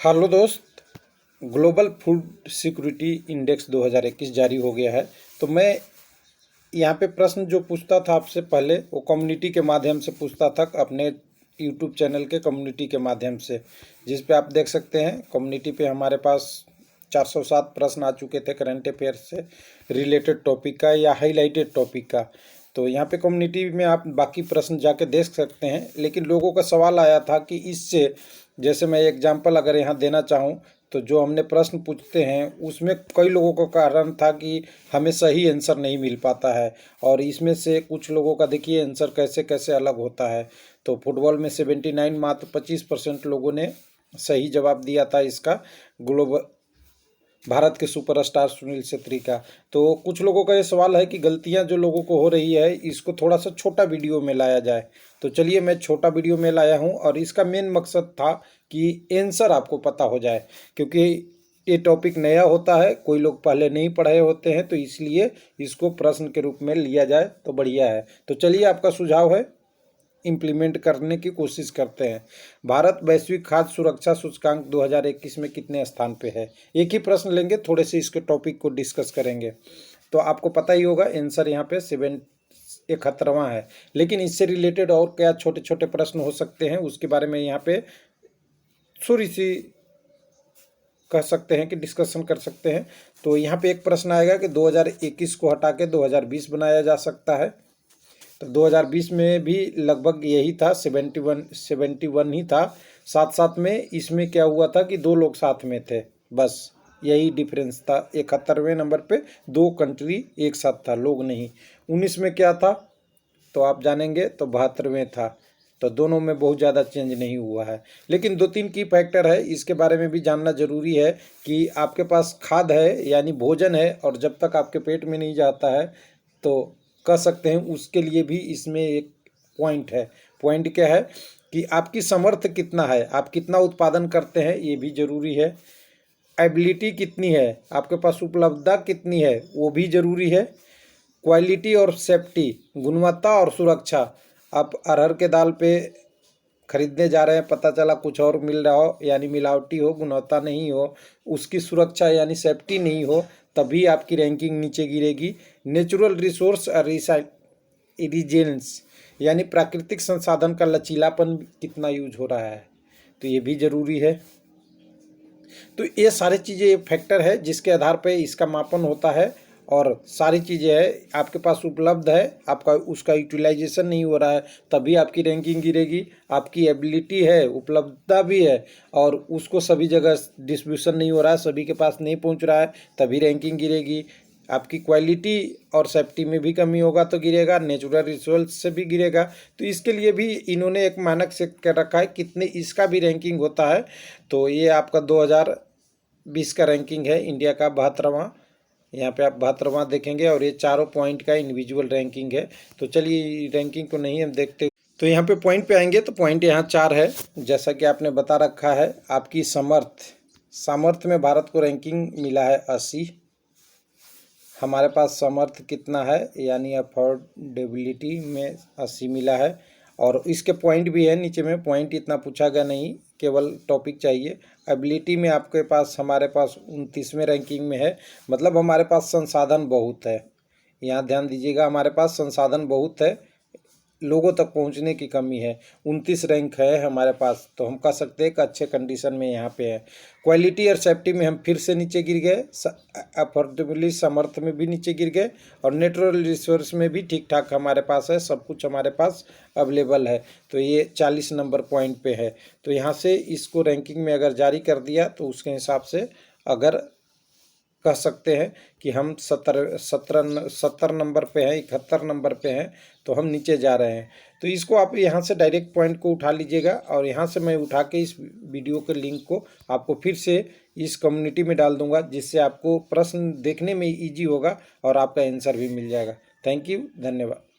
Hello दोस्त, global food security index 2021 जारी हो गया है। तो मैं यहाँ पे प्रश्न जो पूछता था आपसे पहले, वो कम्युनिटी के माध्यम से पूछता था, अपने यूट्यूब चैनल के कम्युनिटी के माध्यम से, जिस पे आप देख सकते हैं कम्युनिटी पे हमारे पास 407 प्रश्न आ चुके थे करंट अफेयर से रिलेटेड टॉपिक का या हाईलाइटेड टॉपिक का। तो यहाँ पे कम्युनिटी में आप बाकी प्रश्न जाके देख सकते हैं, लेकिन लोगों का सवाल आया था कि इससे, जैसे मैं एग्जांपल अगर यहाँ देना चाहूँ तो जो हमने प्रश्न पूछते हैं उसमें कई लोगों का कारण था कि हमें सही आंसर नहीं मिल पाता है, और इसमें से कुछ लोगों का देखिए आंसर कैसे कैसे अलग होता है। तो फुटबॉल में 79 मात्र 25% लोगों ने सही जवाब दिया था इसका, ग्लोबल भारत के सुपरस्टार सुनील छेत्री का। तो कुछ लोगों का ये सवाल है कि गलतियां जो लोगों को हो रही है इसको थोड़ा सा छोटा वीडियो में लाया जाए। तो चलिए मैं छोटा वीडियो में लाया हूं, और इसका मेन मकसद था कि आंसर आपको पता हो जाए, क्योंकि ये टॉपिक नया होता है, कोई लोग पहले नहीं पढ़े होते हैं, तो इसलिए इसको प्रश्न के रूप में लिया जाए तो बढ़िया है। तो चलिए आपका सुझाव है, इम्प्लीमेंट करने की कोशिश करते हैं। भारत वैश्विक खाद्य सुरक्षा सूचकांक 2021 में कितने स्थान पे है? एक ही प्रश्न लेंगे, थोड़े से इसके टॉपिक को डिस्कस करेंगे। तो आपको पता ही होगा आंसर यहाँ पे 71वां है, लेकिन इससे रिलेटेड और क्या छोटे छोटे प्रश्न हो सकते हैं उसके बारे में यहाँ पे थोड़ी सी कह सकते हैं कि डिस्कशन कर सकते हैं। तो यहाँ पे एक प्रश्न आएगा कि 2021 को हटा के 2020 बनाया जा सकता है। तो 2020 में भी लगभग यही था, 71 ही था। साथ साथ में इसमें क्या हुआ था कि दो लोग साथ में थे, बस यही डिफरेंस था। 71वें नंबर पे दो कंट्री एक साथ था, लोग नहीं। 19 में क्या था तो आप जानेंगे, तो 72वें था। तो दोनों में बहुत ज़्यादा चेंज नहीं हुआ है, लेकिन दो तीन की फैक्टर है, इसके बारे में भी जानना जरूरी है कि आपके पास खाद्य है यानी भोजन है, और जब तक आपके पेट में नहीं जाता है तो कह सकते हैं उसके लिए भी इसमें एक पॉइंट है। पॉइंट क्या है कि आपकी समर्थ कितना है, आप कितना उत्पादन करते हैं, ये भी जरूरी है। एबिलिटी कितनी है, आपके पास उपलब्धता कितनी है, वो भी जरूरी है। क्वालिटी और सेफ्टी, गुणवत्ता और सुरक्षा, आप अरहर के दाल पे खरीदने जा रहे हैं, पता चला कुछ और मिल रहा हो यानी मिलावटी हो, गुणवत्ता नहीं हो, उसकी सुरक्षा यानी सेफ्टी नहीं हो, तभी आपकी रैंकिंग नीचे गिरेगी। नेचुरल रिसोर्स और रिजेंस यानी प्राकृतिक संसाधन का लचीलापन कितना यूज हो रहा है, तो ये भी ज़रूरी है। तो ये सारी चीज़ें फैक्टर है जिसके आधार पे इसका मापन होता है, और सारी चीज़ें है आपके पास उपलब्ध है, आपका उसका यूटिलाइजेशन नहीं हो रहा है, तभी आपकी रैंकिंग गिरेगी। आपकी एबिलिटी है, उपलब्धता भी है, और उसको सभी जगह डिस्ट्रीब्यूशन नहीं हो रहा है, सभी के पास नहीं पहुंच रहा है, तभी रैंकिंग गिरेगी। आपकी क्वालिटी और सेफ्टी में भी कमी होगा तो गिरेगा, नेचुरल रिसोर्स से भी गिरेगा। तो इसके लिए भी इन्होंने एक मानक सेट कर रखा है, कितने इसका भी रैंकिंग होता है। तो ये आपका 2020 का रैंकिंग है, इंडिया का 72वां, यहाँ पे आप 72वां देखेंगे, और ये चारों पॉइंट का इंडिविजुअल रैंकिंग है। तो चलिए रैंकिंग को नहीं हम देखते, तो यहाँ पे पॉइंट पे आएंगे, तो पॉइंट यहाँ 4 है, जैसा कि आपने बता रखा है। आपकी सामर्थ्य में भारत को रैंकिंग मिला है 80। हमारे पास सामर्थ्य कितना है यानी अफोर्डेबिलिटी में 80 मिला है, और इसके पॉइंट भी है नीचे में। पॉइंट इतना पूछा गया नहीं, केवल टॉपिक चाहिए। एबिलिटी में आपके पास, हमारे पास 29वें रैंकिंग में है, मतलब हमारे पास संसाधन बहुत है। यहाँ ध्यान दीजिएगा, हमारे पास संसाधन बहुत है, लोगों तक पहुंचने की कमी है। 29 रैंक है हमारे पास, तो हम कह सकते हैं कि अच्छे कंडीशन में यहाँ पे है। क्वालिटी और सेफ्टी में हम फिर से नीचे गिर गए, अफोर्डेबली सामर्थ्य में भी नीचे गिर गए, और नेचुरल रिसोर्स में भी ठीक ठाक हमारे पास है, सब कुछ हमारे पास अवेलेबल है। तो ये 40 नंबर पॉइंट पे है। तो यहाँ से इसको रैंकिंग में अगर जारी कर दिया तो उसके हिसाब से अगर कह सकते हैं कि हम 70 नंबर पे हैं, 71 नंबर पे हैं, तो हम नीचे जा रहे हैं। तो इसको आप यहाँ से डायरेक्ट पॉइंट को उठा लीजिएगा, और यहाँ से मैं उठा के इस वीडियो के लिंक को आपको फिर से इस कम्युनिटी में डाल दूंगा, जिससे आपको प्रश्न देखने में ईजी होगा और आपका आंसर भी मिल जाएगा। थैंक यू, धन्यवाद।